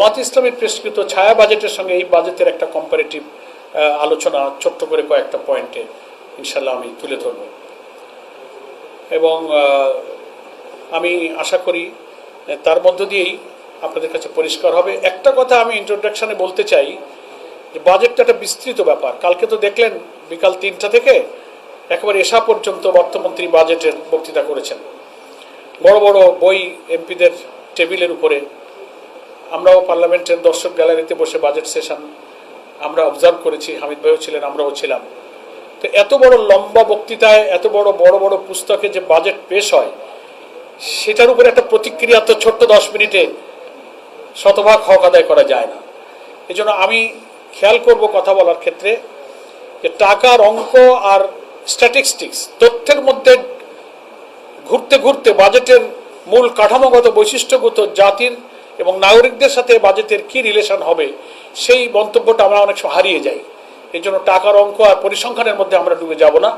জামাত ইসলামের পেশকৃত ছায়া বাজেটের সঙ্গে এই বাজেটের একটা কম্পারেটিভ আলোচনা ছোট্ট করে কয়েকটা পয়েন্টে ইনশাল্লাহ আমি তুলে ধরব এবং আমি আশা করি তার মধ্য দিয়েই আপনাদের কাছে পরিষ্কার হবে। একটা কথা আমি ইন্ট্রোডাকশনে বলতে চাই যে বাজেটটা একটা বিস্তৃত ব্যাপার। কালকে তো দেখলেন বিকাল ৩টা থেকে একেবারে এসা পর্যন্ত অর্থমন্ত্রী বাজেটের বক্তৃতা করেছেন। বড় বড় বই এমপিদের টেবিলের উপরে, আমরাও পার্লামেন্টের দর্শক গ্যালারিতে বসে বাজেট সেশন আমরা অবজার্ভ করেছি, হামিদ ভাইও ছিলেন, আমরাও ছিলাম। তো এত বড় লম্বা বক্তৃতায়, এত বড় বড় পুস্তকে যে বাজেট পেশ হয়, সেটার উপরে একটা প্রতিক্রিয়া তো ছোট্ট 10 মিনিটে শতভাগ হক আদায় করা যায় না। এই জন্য আমি খেয়াল করব কথা বলার ক্ষেত্রে যে টাকার অঙ্ক আর স্ট্যাটিস্টিক্স তথ্যের মধ্যে ঘুরতে ঘুরতে বাজেটের মূল কাঠামোগত বৈশিষ্ট্যগত জাতির এবং নাগরিকদের সাথে বাজেটের কি রিলেশন হবে সেই মন্তব্যটা আমরা অনেক সময় হারিয়ে যাই। এই জন্য টাকার অঙ্ক আর পরিসংখ্যানের মধ্যে আমরা ডুবে যাব না।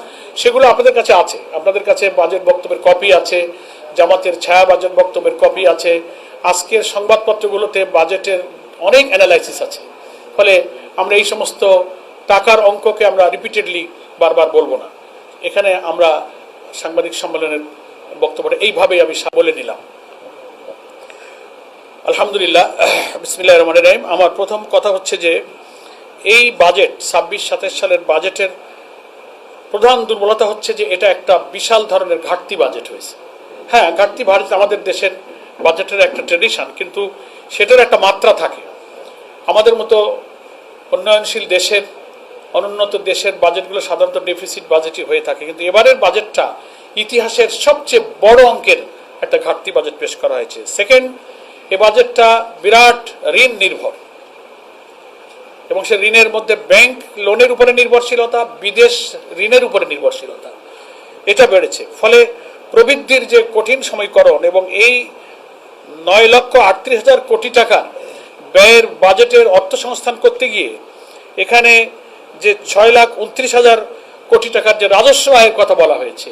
সেগুলো আপনাদের কাছে আছে, আপনাদের কাছে বাজেট বক্তব্যের কপি আছে, জামাতের ছায়া বাজেট বক্তব্যের কপি আছে, আজকের সংবাদপত্রগুলোতে বাজেটের অনেক অ্যানালাইসিস আছে। ফলে আমরা এই সমস্ত টাকার অঙ্ককে আমরা রিপিটেডলি বারবার বলবো না। এখানে আমরা সাংবাদিক সম্মেলনের বক্তব্যটা এইভাবেই আমি বলে নিলাম। আলহামদুলিল্লাহ, বিসমিল্লাহির রহমানির রহিম। আমার প্রথম কথা হচ্ছে যে এই বাজেট 26-27 সালের বাজেটের প্রধান দুর্বলতা হচ্ছে যে এটা একটা বিশাল ধরনের ঘাটতি বাজেট হয়েছে। হ্যাঁ, ঘাটতি ভারত আমাদের দেশের বাজেটের একটা ট্রেডিশন, কিন্তু সেটার একটা মাত্রা থাকে। আমাদের মতো উন্নয়নশীল দেশের, অনুন্নত দেশের বাজেটগুলো সাধারণত ডেফিসিট বাজেটই হয়ে থাকে, কিন্তু এবারের বাজেটটা ইতিহাসের সবচেয়ে বড় অঙ্কের একটা ঘাটতি বাজেট পেশ করা হয়েছে। সেকেন্ড, এ বাজেটটা বিরাট ঋণ নির্ভর এবং সে ঋণের মধ্যে ব্যাংক লোনের উপরে নির্ভরশীলতা, বিদেশ ঋণের উপরে নির্ভরশীলতা এটা বেড়েছে। ফলে প্রবৃদ্ধির যে কঠিন সমীকরণ এবং এই 9,38,000 কোটি টাকা ব্যয়ের বাজেটের অর্থসংস্থান করতে গিয়ে এখানে যে 6,29,000 কোটি টাকার যে রাজস্ব আয়ের কথা বলা হয়েছে,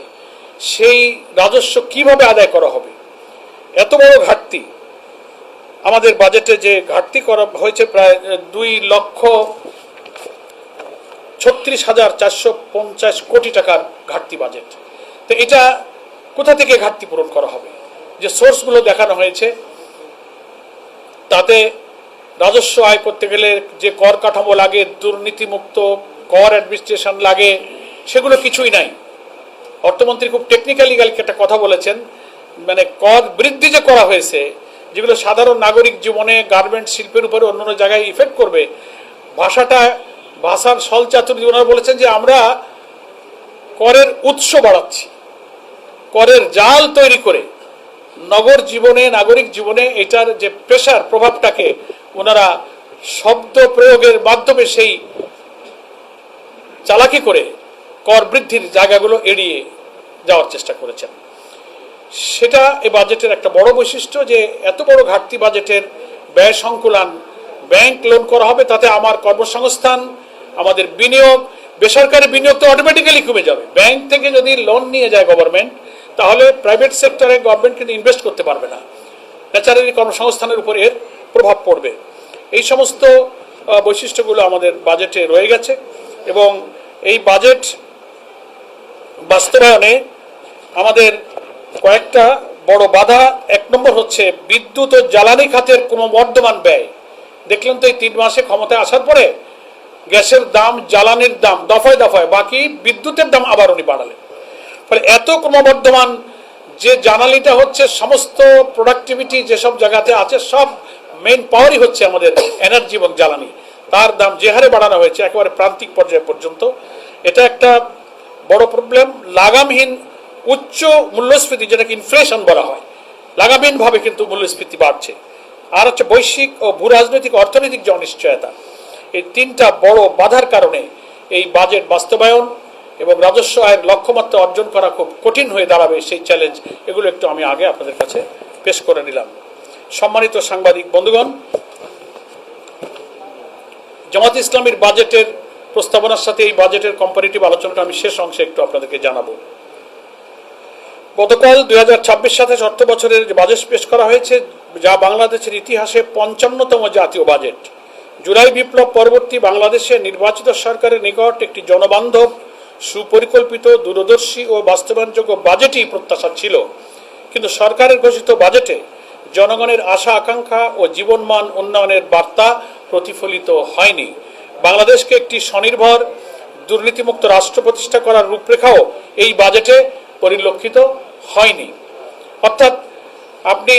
সেই রাজস্ব কিভাবে আদায় করা হবে? এত বড় ঘাটতি আমাদের বাজেটে, যে ঘাটতি করা হয়েছে প্রায় 2,36,450 কোটি টাকার ঘাটতি বাজেট। তো এটা কোথা থেকে ঘাটতি পূরণ করা হবে? যে সোর্সগুলো দেখানো হয়েছে তাতে রাজস্ব আয় করতে গেলে যে কর কাঠামো লাগে, দুর্নীতিমুক্ত কর অ্যাডমিনিস্ট্রেশন লাগে, সেগুলো কিছুই নাই। অর্থমন্ত্রী খুব টেকনিক্যালি একটা কথা বলেছেন, মানে কর বৃদ্ধি যে করা হয়েছে, যেগুলো সাধারণ নাগরিক জীবনে, গার্মেন্ট শিল্পের উপরে অন্যান্য জায়গায় ইফেক্ট করবে, ভাষার ছলচাতুরি ওনারা বলেছেন যে আমরা করের উৎস বাড়াচ্ছি, করের জাল তৈরি করে নাগরিক জীবনে এটার যে প্রেশার, প্রভাবটাকে ওনারা শব্দ প্রয়োগের মাধ্যমে সেই চালাকি করে কর বৃদ্ধির জায়গাগুলো এড়িয়ে যাওয়ার চেষ্টা করেছেন। সেটা এই বাজেটের একটা বড় বৈশিষ্ট্য, যে এত বড় ঘাটতি বাজেটের ব্যয় সংকুলান, ব্যাংক লোন করা হবে, তাতে আমার কর্মসংস্থান, আমাদের বিনিয়োগ, বেসরকারি বিনিয়োগ তো অটোমেটিক্যালি কমে যাবে। ব্যাংক থেকে যদি লোন নিয়ে যায় গভর্নমেন্ট, তাহলে প্রাইভেট সেক্টরে গভর্নমেন্ট কিন্তু ইনভেস্ট করতে পারবে না, ন্যাচারালি কর্মসংস্থানের উপর এর প্রভাব পড়বে। এই সমস্ত বৈশিষ্ট্যগুলো আমাদের বাজেটে রয়ে গেছে এবং এই বাজেট বাস্তবায়নে আমাদের কয়েকটা বড় বাধা। 1 নম্বর হচ্ছে বিদ্যুৎ ও জ্বালানি খাতের ক্রমবর্ধমান ব্যয়। দেখলেন তো এই 3 মাসে ক্ষমতায় আসার পরে গ্যাসের দাম, জ্বালানির দাম দফায় দফায়, বাকি বিদ্যুতের দাম আবার উনি বাড়ালেন। ফলে এত ক্রমবর্ধমান যে জ্বালানিটা হচ্ছে, সমস্ত প্রোডাক্টিভিটি যেসব জায়গাতে আছে, সব মেইন পাওয়ারই হচ্ছে আমাদের এনার্জি এবং জ্বালানি, তার দাম যে হারে বাড়ানো হয়েছে একেবারে প্রান্তিক পর্যায় পর্যন্ত, এটা একটা বড় প্রবলেম। লাগামহীন উচ্চ মূল্যস্ফীতি, যেটাকে ইনফ্লেশন বলা হয়, লাগামহীনভাবে কিন্তু মূল্যস্ফীতি বাড়ছে। আর হচ্ছে বৈশ্বিক ও ভূরাজনৈতিক অর্থনৈতিক যে অনিশ্চয়তা, এই 3টা বড় বাধার কারণে এই বাজেট বাস্তবায়ন এবং রাজস্ব আয়ের লক্ষ্যমাত্রা অর্জন করা খুব কঠিন হয়ে দাঁড়াবে। সেই চ্যালেঞ্জ, এগুলো একটু আমি আগে আপনাদের কাছে পেশ করে নিলাম। সম্মানিত সাংবাদিক বন্ধুগণ, জামাত ইসলামীর বাজেটের প্রস্তাবনার সাথে এই বাজেটের কম্পারেটিভ আলোচনাটা আমি শেষ অংশে একটু আপনাদেরকে জানাবো। গতকাল 2026-27 অর্থ বছরের যে বাজেট পেশ করা হয়েছে, যা বাংলাদেশের ইতিহাসে 55তম জাতীয় বাজেট। জুলাই বিপ্লব পরবর্তী বাংলাদেশে নির্বাচিত সরকারের নিকট একটি জনবান্ধব, সুপরিকল্পিত, দূরদর্শী ও বাস্তবায়নযোগ্য বাজেটই প্রত্যাশা ছিল, কিন্তু সরকারের ঘোষিত বাজেটে জনগণের আশা আকাঙ্ক্ষা ও জীবনমান উন্নয়নের বার্তা প্রতিফলিত হয়নি। বাংলাদেশকে একটি স্বনির্ভর, দুর্নীতিমুক্ত রাষ্ট্র প্রতিষ্ঠা করার রূপরেখাও এই বাজেটে পরিলক্ষিত হয়নি। অর্থাৎ আপনি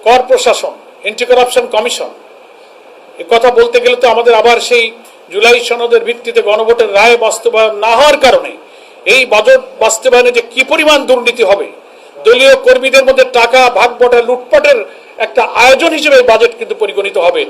কর প্রশাসন, অ্যান্টি কারাপশন কমিশন, এ কথা বলতে গেলে তো আমাদের আবার সেই জুলাই সনদের ভিত্তিতে গণভোটের রায় বাস্তবায়ন না হওয়ার কারণে এই বাজেট বাস্তবায়নে যে কি পরিমাণ দুর্নীতি হবে, দলীয় কর্মীদের মধ্যে টাকা ভাগ বটা লুটপাটের একটা আয়োজন হিসেবে বাজেট কিন্তু পরিগণিত হবে।